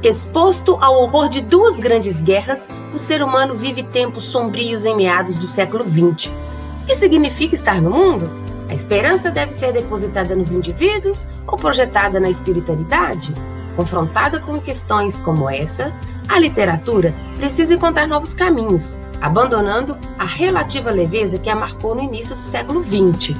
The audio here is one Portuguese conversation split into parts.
Exposto ao horror de duas grandes guerras, o ser humano vive tempos sombrios em meados do século XX. O que significa estar no mundo? A esperança deve ser depositada nos indivíduos ou projetada na espiritualidade? Confrontada com questões como essa, a literatura precisa encontrar novos caminhos, abandonando a relativa leveza que a marcou no início do século XX.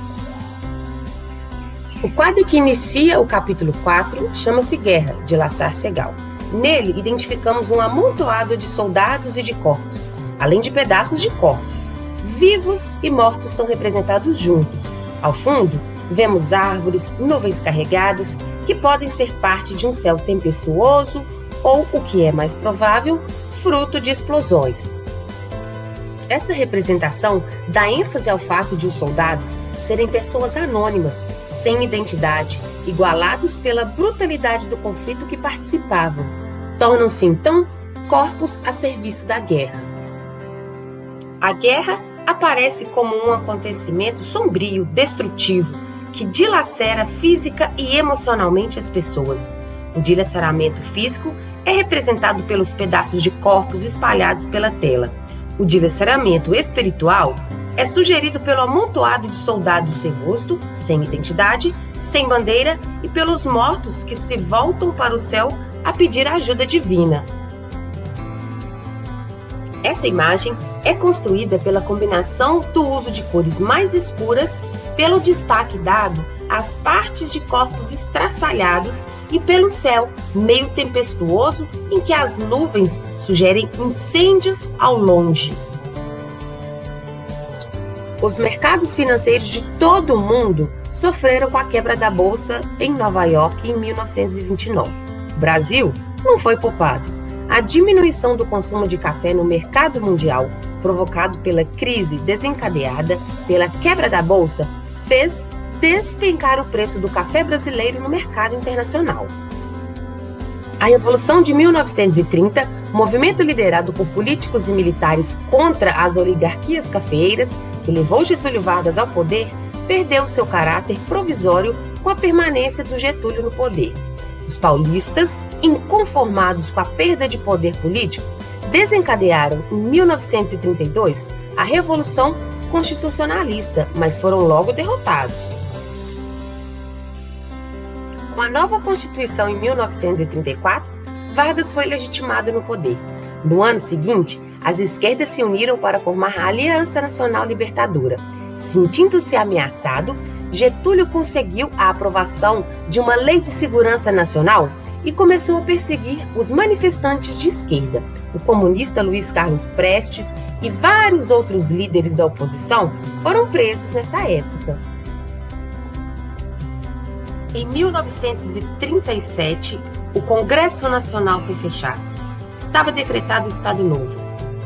O quadro que inicia o capítulo 4 chama-se Guerra, de Lasar Segall. Nele, identificamos um amontoado de soldados e de corpos, além de pedaços de corpos. Vivos e mortos são representados juntos. Ao fundo, vemos árvores, nuvens carregadas, que podem ser parte de um céu tempestuoso ou, o que é mais provável, fruto de explosões. Essa representação dá ênfase ao fato de os soldados serem pessoas anônimas, sem identidade, igualados pela brutalidade do conflito que participavam. Tornam-se, então, corpos a serviço da guerra. A guerra aparece como um acontecimento sombrio, destrutivo, que dilacera física e emocionalmente as pessoas. O dilaceramento físico é representado pelos pedaços de corpos espalhados pela tela. O dilaceramento espiritual é sugerido pelo amontoado de soldados sem rosto, sem identidade, sem bandeira e pelos mortos que se voltam para o céu a pedir ajuda divina. Essa imagem é construída pela combinação do uso de cores mais escuras, pelo destaque dado às partes de corpos estraçalhados e pelo céu meio tempestuoso em que as nuvens sugerem incêndios ao longe. Os mercados financeiros de todo o mundo sofreram com a quebra da bolsa em Nova York em 1929. O Brasil não foi poupado. A diminuição do consumo de café no mercado mundial, provocado pela crise desencadeada pela quebra da bolsa, fez despencar o preço do café brasileiro no mercado internacional. A Revolução de 1930, movimento liderado por políticos e militares contra as oligarquias cafeeiras, que levou Getúlio Vargas ao poder, perdeu seu caráter provisório com a permanência do Getúlio no poder. Os paulistas, inconformados com a perda de poder político, desencadearam em 1932 a Revolução Constitucionalista, mas foram logo derrotados. Com a nova Constituição em 1934, Vargas foi legitimado no poder. No ano seguinte, as esquerdas se uniram para formar a Aliança Nacional Libertadora. Sentindo-se ameaçado, Getúlio conseguiu a aprovação de uma lei de segurança nacional e começou a perseguir os manifestantes de esquerda. O comunista Luiz Carlos Prestes e vários outros líderes da oposição foram presos nessa época. Em 1937, o Congresso Nacional foi fechado. Estava decretado o Estado Novo.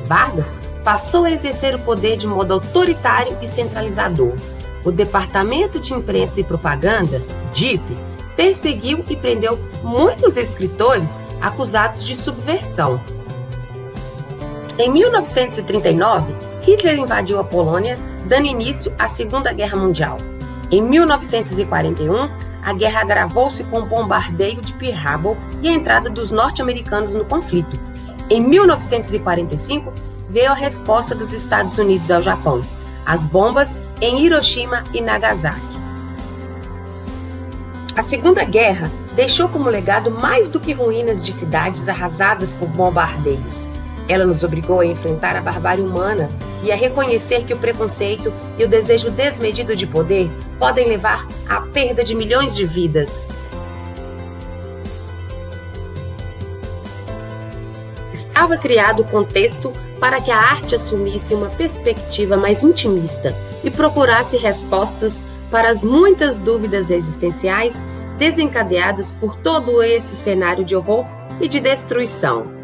Vargas passou a exercer o poder de modo autoritário e centralizador. O Departamento de Imprensa e Propaganda, DIP, perseguiu e prendeu muitos escritores acusados de subversão. Em 1939, Hitler invadiu a Polônia, dando início à Segunda Guerra Mundial. Em 1941, a guerra agravou-se com o bombardeio de Pearl Harbor e a entrada dos norte-americanos no conflito. Em 1945, veio a resposta dos Estados Unidos ao Japão, as bombas em Hiroshima e Nagasaki. A Segunda Guerra deixou como legado mais do que ruínas de cidades arrasadas por bombardeios. Ela nos obrigou a enfrentar a barbárie humana e a reconhecer que o preconceito e o desejo desmedido de poder podem levar à perda de milhões de vidas. Estava criado o contexto para que a arte assumisse uma perspectiva mais intimista e procurasse respostas para as muitas dúvidas existenciais desencadeadas por todo esse cenário de horror e de destruição.